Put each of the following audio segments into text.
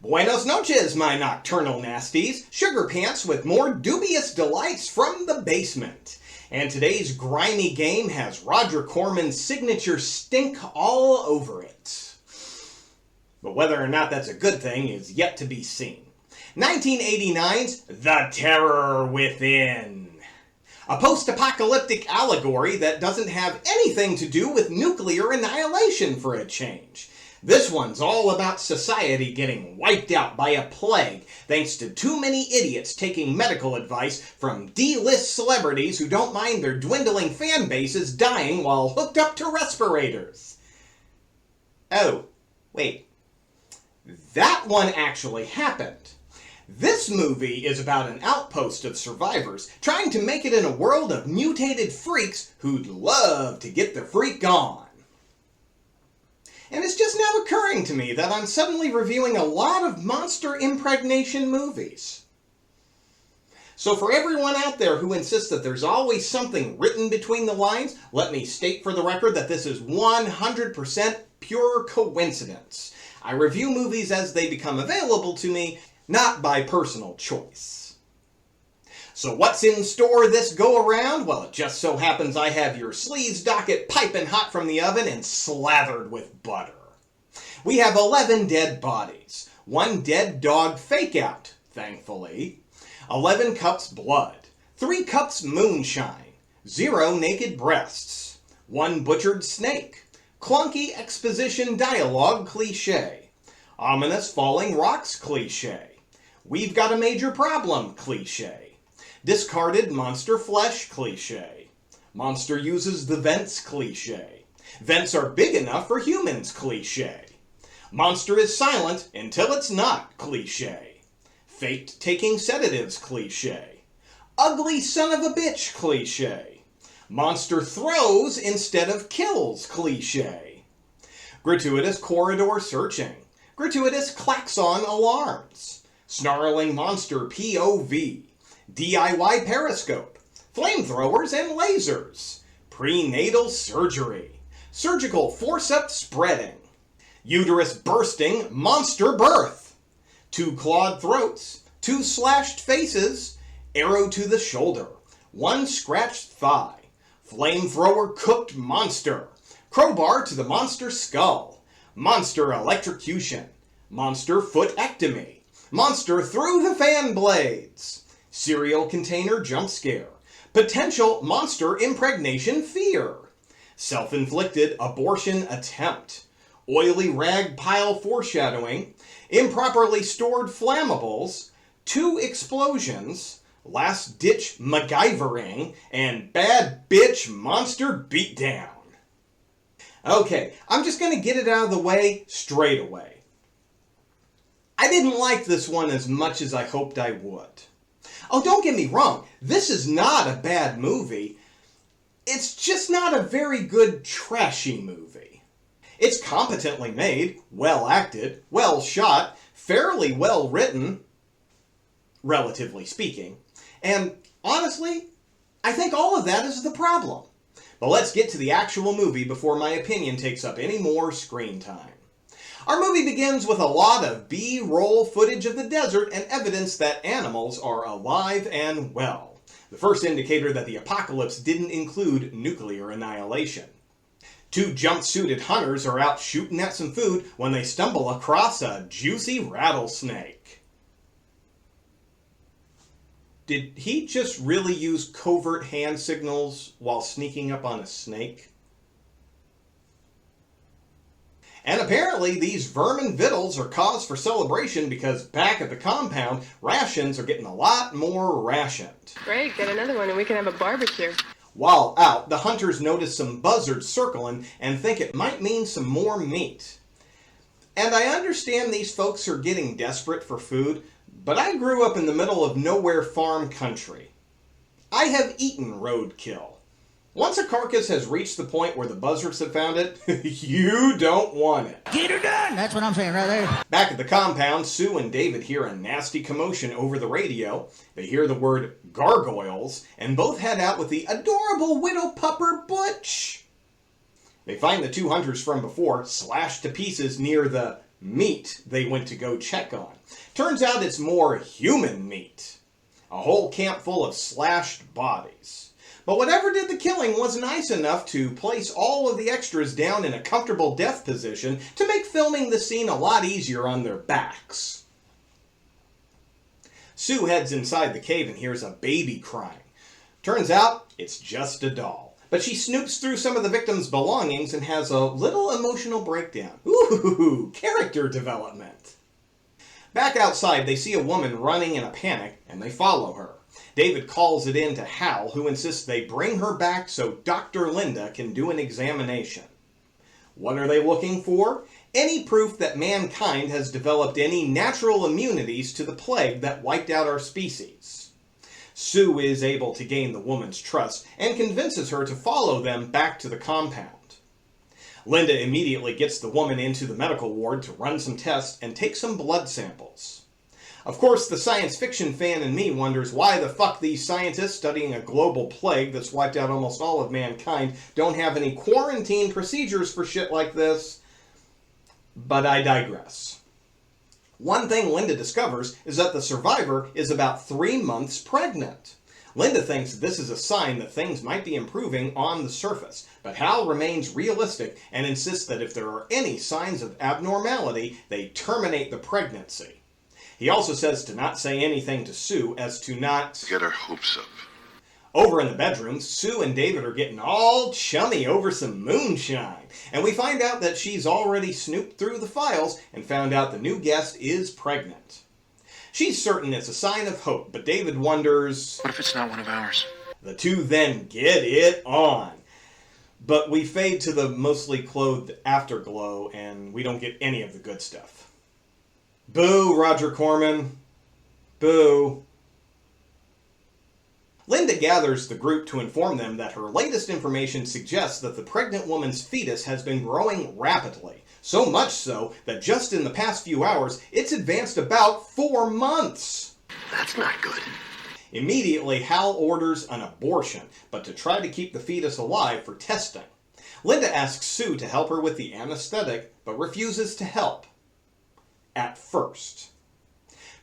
Buenos noches, my nocturnal nasties. Sugar pants with more dubious delights from the basement. And today's grimy game has Roger Corman's signature stink all over it. But whether or not that's a good thing is yet to be seen. 1989's The Terror Within. A post-apocalyptic allegory that doesn't have anything to do with nuclear annihilation for a change. This one's all about society getting wiped out by a plague thanks to too many idiots taking medical advice from D-list celebrities who don't mind their dwindling fan bases dying while hooked up to respirators. Oh, wait. That one actually happened. This movie is about an outpost of survivors trying to make it in a world of mutated freaks who'd love to get the freak on. And it's just now occurring to me that I'm suddenly reviewing a lot of monster impregnation movies. So for everyone out there who insists that there's always something written between the lines, let me state for the record that this is 100% pure coincidence. I review movies as they become available to me, not by personal choice. So what's in store this go-around? Well, it just so happens I have your sleaze docket piping hot from the oven and slathered with butter. We have 11 dead bodies, 1 dead dog fake-out, thankfully, 11 cups blood, 3 cups moonshine, 0 naked breasts, 1 butchered snake, clunky exposition dialogue cliché, ominous falling rocks cliché, we've got a major problem cliché, discarded monster flesh cliché. Monster uses the vents cliché. Vents are big enough for humans cliché. Monster is silent until it's not cliché. Faked taking sedatives cliché. Ugly son of a bitch cliché. Monster throws instead of kills cliché. Gratuitous corridor searching. Gratuitous klaxon alarms. Snarling monster POV. DIY periscope, flamethrowers and lasers, prenatal surgery, surgical forceps spreading, uterus bursting monster birth, 2 clawed throats, 2 slashed faces, arrow to the shoulder, 1 scratched thigh, flamethrower cooked monster, crowbar to the monster skull, monster electrocution, monster footectomy, monster through the fan blades, cereal container jump scare. Potential monster impregnation fear. Self-inflicted abortion attempt. Oily rag pile foreshadowing. Improperly stored flammables. 2 explosions. Last ditch MacGyvering. And bad bitch monster beatdown. Okay, I'm just going to get it out of the way straight away. I didn't like this one as much as I hoped I would. Oh, don't get me wrong, this is not a bad movie. It's just not a very good trashy movie. It's competently made, well acted, well shot, fairly well written, relatively speaking, and honestly, I think all of that is the problem. But let's get to the actual movie before my opinion takes up any more screen time. Our movie begins with a lot of B-roll footage of the desert and evidence that animals are alive and well. The first indicator that the apocalypse didn't include nuclear annihilation. 2 jumpsuited hunters are out shooting at some food when they stumble across a juicy rattlesnake. Did he just really use covert hand signals while sneaking up on a snake? And apparently these vermin victuals are cause for celebration because back at the compound, rations are getting a lot more rationed. Great, get another one and we can have a barbecue. While out, the hunters notice some buzzards circling and think it might mean some more meat. And I understand these folks are getting desperate for food, but I grew up in the middle of nowhere farm country. I have eaten roadkill. Once a carcass has reached the point where the buzzards have found it, you don't want it. Get her done! That's what I'm saying right there. Back at the compound, Sue and David hear a nasty commotion over the radio. They hear the word gargoyles, and both head out with the adorable widow pupper Butch. They find the two hunters from before slashed to pieces near the meat they went to go check on. Turns out it's more human meat. A whole camp full of slashed bodies. But whatever did the killing was nice enough to place all of the extras down in a comfortable death position to make filming the scene a lot easier on their backs. Sue heads inside the cave and hears a baby crying. Turns out it's just a doll. But she snoops through some of the victim's belongings and has a little emotional breakdown. Ooh, character development. Back outside, they see a woman running in a panic, and they follow her. David calls it in to Hal, who insists they bring her back so Dr. Linda can do an examination. What are they looking for? Any proof that mankind has developed any natural immunities to the plague that wiped out our species. Sue is able to gain the woman's trust and convinces her to follow them back to the compound. Linda immediately gets the woman into the medical ward to run some tests and take some blood samples. Of course, the science fiction fan in me wonders why the fuck these scientists studying a global plague that's wiped out almost all of mankind don't have any quarantine procedures for shit like this. But I digress. One thing Linda discovers is that the survivor is about 3 months pregnant. Linda thinks this is a sign that things might be improving on the surface, but Hal remains realistic and insists that if there are any signs of abnormality, they terminate the pregnancy. He also says to not say anything to Sue as to not get her hopes up. Over in the bedroom, Sue and David are getting all chummy over some moonshine, and we find out that she's already snooped through the files and found out the new guest is pregnant. She's certain it's a sign of hope, but David wonders, what if it's not one of ours? The two then get it on. But we fade to the mostly clothed afterglow, and we don't get any of the good stuff. Boo, Roger Corman. Boo. Linda gathers the group to inform them that her latest information suggests that the pregnant woman's fetus has been growing rapidly. So much so that just in the past few hours, it's advanced about 4 months. That's not good. Immediately, Hal orders an abortion, but to try to keep the fetus alive for testing. Linda asks Sue to help her with the anesthetic, but refuses to help. At first.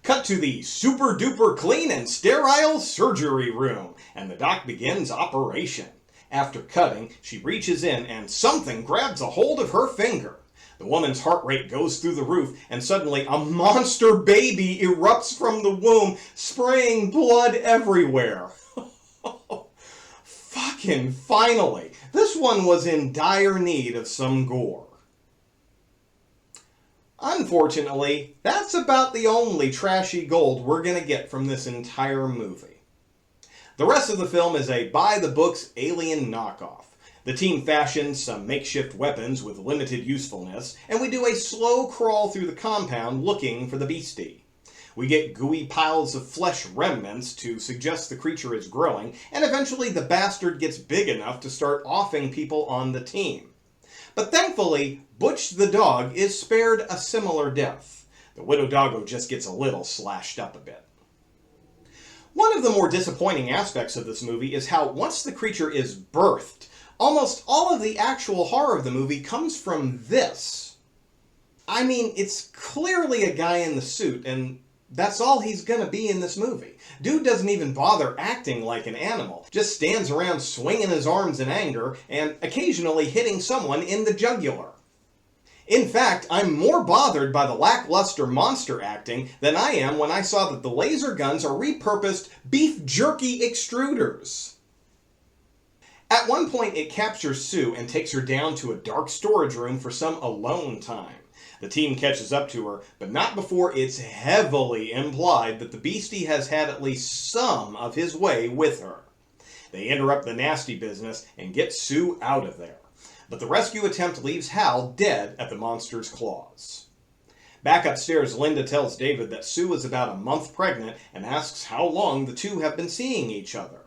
Cut to the super duper clean and sterile surgery room, and the doc begins operation. After cutting, she reaches in and something grabs a hold of her finger. The woman's heart rate goes through the roof, and suddenly a monster baby erupts from the womb, spraying blood everywhere. Fucking finally! This one was in dire need of some gore. Unfortunately, that's about the only trashy gold we're going to get from this entire movie. The rest of the film is a by-the-books alien knockoff. The team fashions some makeshift weapons with limited usefulness, and we do a slow crawl through the compound looking for the beastie. We get gooey piles of flesh remnants to suggest the creature is growing, and eventually the bastard gets big enough to start offing people on the team. But thankfully, Butch the dog is spared a similar death. The widow doggo just gets a little slashed up a bit. One of the more disappointing aspects of this movie is how once the creature is birthed, almost all of the actual horror of the movie comes from this. I mean, it's clearly a guy in the suit, and that's all he's gonna be in this movie. Dude doesn't even bother acting like an animal, just stands around swinging his arms in anger and occasionally hitting someone in the jugular. In fact, I'm more bothered by the lackluster monster acting than I am when I saw that the laser guns are repurposed beef jerky extruders. At one point, it captures Sue and takes her down to a dark storage room for some alone time. The team catches up to her, but not before it's heavily implied that the beastie has had at least some of his way with her. They interrupt the nasty business and get Sue out of there. But the rescue attempt leaves Hal dead at the monster's claws. Back upstairs, Linda tells David that Sue is about a month pregnant and asks how long the two have been seeing each other.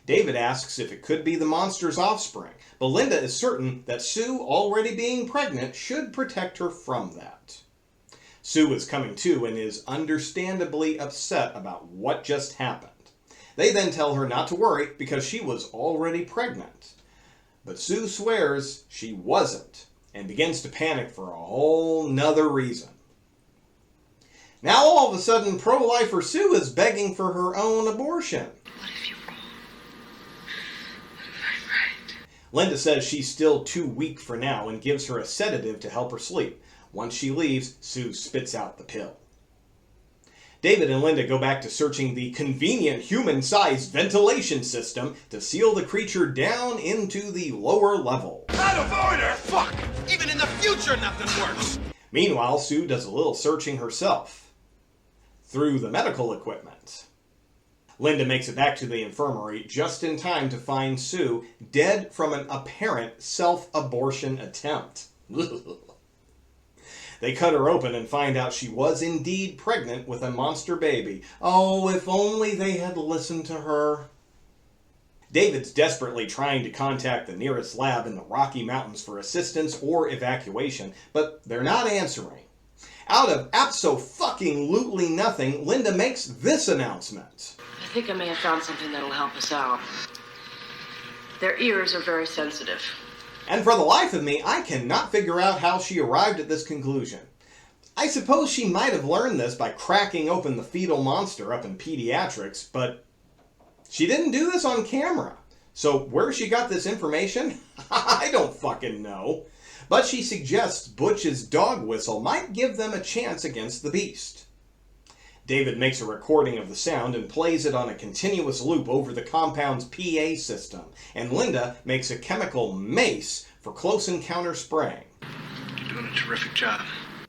David asks if it could be the monster's offspring, but Linda is certain that Sue, already being pregnant, should protect her from that. Sue is coming to and is understandably upset about what just happened. They then tell her not to worry because she was already pregnant. But Sue swears she wasn't and begins to panic for a whole nother reason. Now all of a sudden, pro-lifer Sue is begging for her own abortion. What if you're wrong? What if I'm right? Linda says she's still too weak for now and gives her a sedative to help her sleep. Once she leaves, Sue spits out the pill. David and Linda go back to searching the convenient human-sized ventilation system to seal the creature down into the lower level. Out of order! Fuck! Even in the future, nothing works! Meanwhile, Sue does a little searching herself through the medical equipment. Linda makes it back to the infirmary just in time to find Sue dead from an apparent self-abortion attempt. They cut her open and find out she was indeed pregnant with a monster baby. Oh, if only they had listened to her. David's desperately trying to contact the nearest lab in the Rocky Mountains for assistance or evacuation, but they're not answering. Out of abso-fucking-lutely nothing, Linda makes this announcement. I think I may have found something that'll help us out. Their ears are very sensitive. And for the life of me, I cannot figure out how she arrived at this conclusion. I suppose she might have learned this by cracking open the fetal monster up in pediatrics, but she didn't do this on camera. So where she got this information, I don't fucking know. But she suggests Butch's dog whistle might give them a chance against the beast. David makes a recording of the sound and plays it on a continuous loop over the compound's PA system, and Linda makes a chemical mace for close encounter spraying. You're doing a terrific job.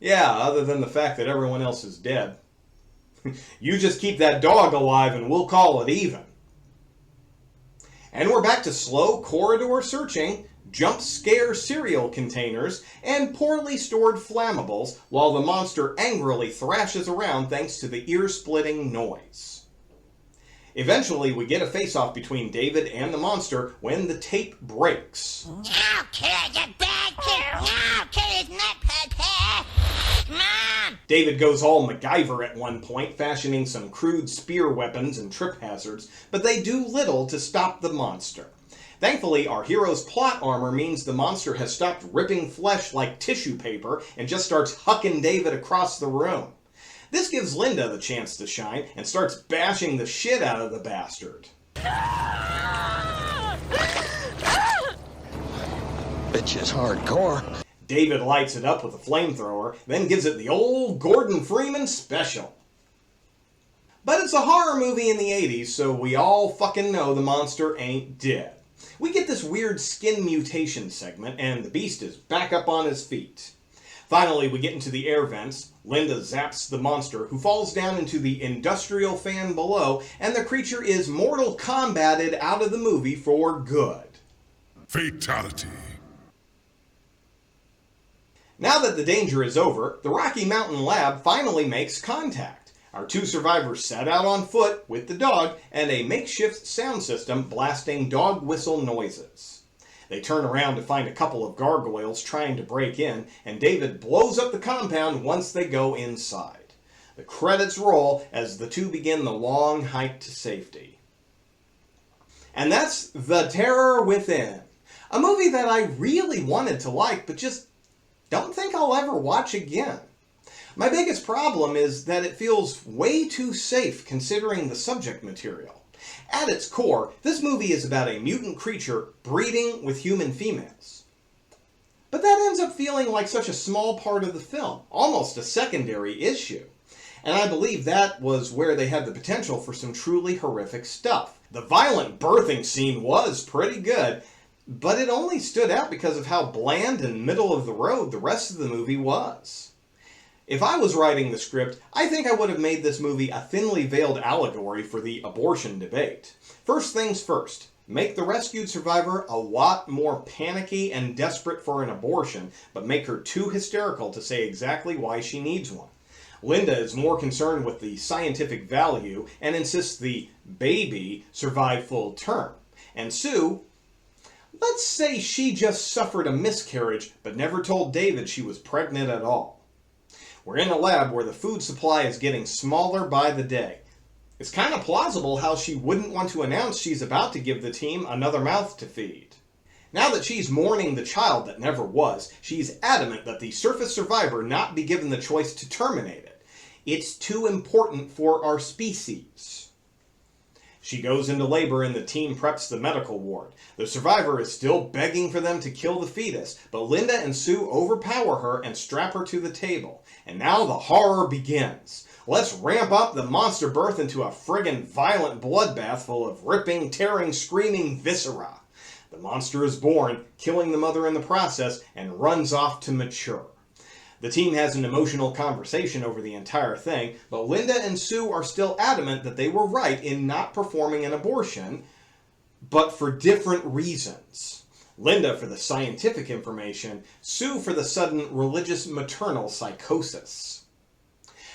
Yeah, other than the fact that everyone else is dead. You just keep that dog alive and we'll call it even. And we're back to slow corridor searching, jump scare cereal containers, and poorly stored flammables while the monster angrily thrashes around thanks to the ear-splitting noise. Eventually, we get a face-off between David and the monster when the tape breaks. Now, kid, you bad kid. Now, kid, isn't that pet? Mom! David goes all MacGyver at one point, fashioning some crude spear weapons and trip hazards, but they do little to stop the monster. Thankfully, our hero's plot armor means the monster has stopped ripping flesh like tissue paper and just starts hucking David across the room. This gives Linda the chance to shine and starts bashing the shit out of the bastard. Bitch is hardcore. David lights it up with a flamethrower, then gives it the old Gordon Freeman special. But it's a horror movie in the 80s, so we all fucking know the monster ain't dead. We get this weird skin mutation segment, and the beast is back up on his feet. Finally, we get into the air vents. Linda zaps the monster, who falls down into the industrial fan below, and the creature is Mortal Kombated out of the movie for good. Fatality. Now that the danger is over, the Rocky Mountain lab finally makes contact. Our two survivors set out on foot with the dog and a makeshift sound system blasting dog whistle noises. They turn around to find a couple of gargoyles trying to break in, and David blows up the compound once they go inside. The credits roll as the two begin the long hike to safety. And that's The Terror Within, a movie that I really wanted to like, but just don't think I'll ever watch again. My biggest problem is that it feels way too safe considering the subject material. At its core, this movie is about a mutant creature breeding with human females. But that ends up feeling like such a small part of the film, almost a secondary issue. And I believe that was where they had the potential for some truly horrific stuff. The violent birthing scene was pretty good, but it only stood out because of how bland and middle of the road the rest of the movie was. If I was writing the script, I think I would have made this movie a thinly veiled allegory for the abortion debate. First things first, make the rescued survivor a lot more panicky and desperate for an abortion, but make her too hysterical to say exactly why she needs one. Linda is more concerned with the scientific value and insists the baby survive full term. And Sue, let's say she just suffered a miscarriage but never told David she was pregnant at all. We're in a lab where the food supply is getting smaller by the day. It's kind of plausible how she wouldn't want to announce she's about to give the team another mouth to feed. Now that she's mourning the child that never was, she's adamant that the surface survivor not be given the choice to terminate it. It's too important for our species. She goes into labor and the team preps the medical ward. The survivor is still begging for them to kill the fetus, but Linda and Sue overpower her and strap her to the table. And now the horror begins. Let's ramp up the monster birth into a friggin' violent bloodbath full of ripping, tearing, screaming viscera. The monster is born, killing the mother in the process, and runs off to mature. The team has an emotional conversation over the entire thing, but Linda and Sue are still adamant that they were right in not performing an abortion, but for different reasons. Linda for the scientific information, Sue for the sudden religious maternal psychosis.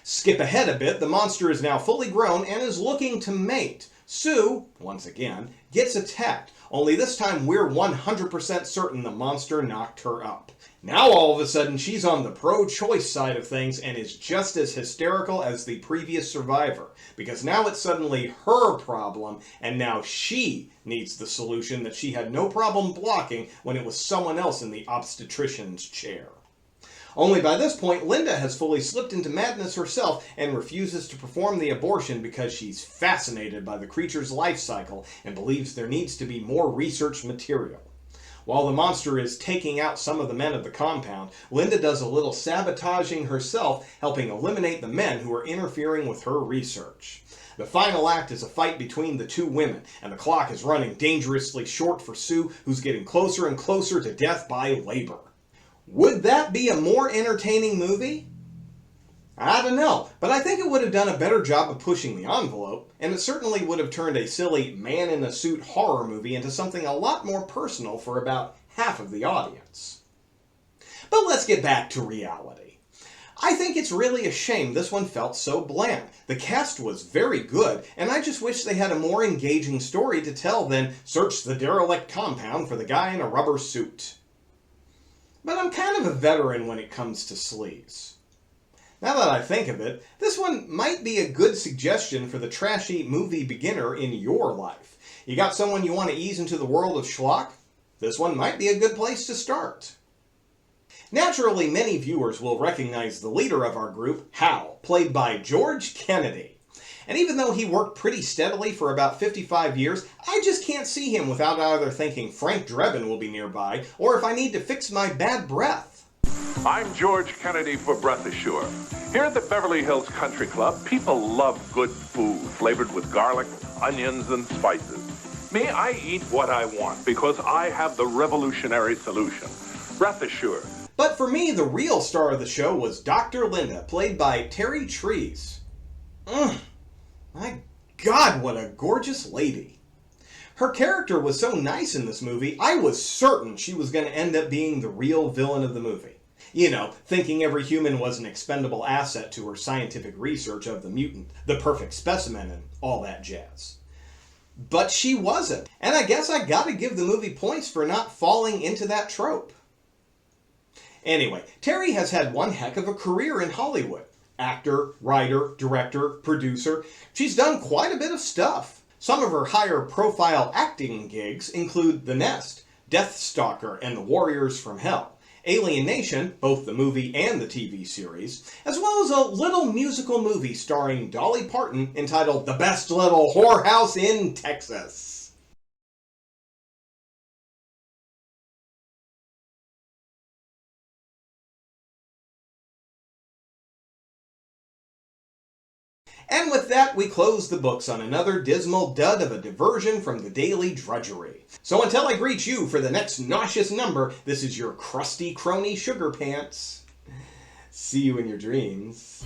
Skip ahead a bit, the monster is now fully grown and is looking to mate. Sue, once again, gets attacked, only this time we're 100% certain the monster knocked her up. Now all of a sudden she's on the pro-choice side of things and is just as hysterical as the previous survivor, because now it's suddenly her problem and now she needs the solution that she had no problem blocking when it was someone else in the obstetrician's chair. Only by this point, Linda has fully slipped into madness herself and refuses to perform the abortion because she's fascinated by the creature's life cycle and believes there needs to be more research material. While the monster is taking out some of the men of the compound, Linda does a little sabotaging herself, helping eliminate the men who are interfering with her research. The final act is a fight between the two women, and the clock is running dangerously short for Sue, who's getting closer and closer to death by labor. Would that be a more entertaining movie? I don't know, but I think it would have done a better job of pushing the envelope, and it certainly would have turned a silly man-in-a-suit horror movie into something a lot more personal for about half of the audience. But let's get back to reality. I think it's really a shame this one felt so bland. The cast was very good, and I just wish they had a more engaging story to tell than search the derelict compound for the guy in a rubber suit. But I'm kind of a veteran when it comes to sleaze. Now that I think of it, this one might be a good suggestion for the trashy movie beginner in your life. You got someone you want to ease into the world of schlock? This one might be a good place to start. Naturally, many viewers will recognize the leader of our group, Hal, played by George Kennedy. And even though he worked pretty steadily for about 55 years, I just can't see him without either thinking Frank Drebin will be nearby, or if I need to fix my bad breath. I'm George Kennedy for Breath Assure. Here at the Beverly Hills Country Club, people love good food flavored with garlic, onions, and spices. Me, I eat what I want because I have the revolutionary solution. Breath Assure. But for me, the real star of the show was Dr. Linda, played by Terry Trees. My God, what a gorgeous lady. Her character was so nice in this movie, I was certain she was going to end up being the real villain of the movie. You know, thinking every human was an expendable asset to her scientific research of the mutant, the perfect specimen, and all that jazz. But she wasn't, and I guess I gotta give the movie points for not falling into that trope. Anyway, Terry has had one heck of a career in Hollywood. Actor, writer, director, producer. She's done quite a bit of stuff. Some of her higher profile acting gigs include The Nest, Deathstalker and the Warriors from Hell, Alien Nation, both the movie and the TV series, as well as a little musical movie starring Dolly Parton entitled The Best Little Whorehouse in Texas. And with that, we close the books on another dismal dud of a diversion from the daily drudgery. So until I greet you for the next nauseous number, this is your crusty crony Sugar Pants. See you in your dreams.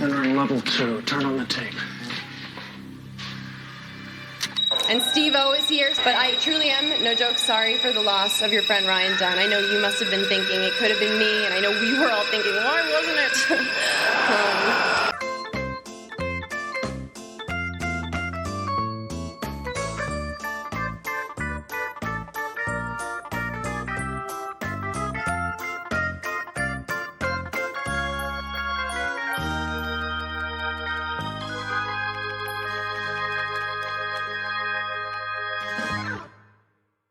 Entering level 2. Turn on the tape. And Steve-O is here, but I truly am, no joke, sorry for the loss of your friend Ryan Dunn. I know you must have been thinking it could have been me, and I know we were all thinking, why wasn't it?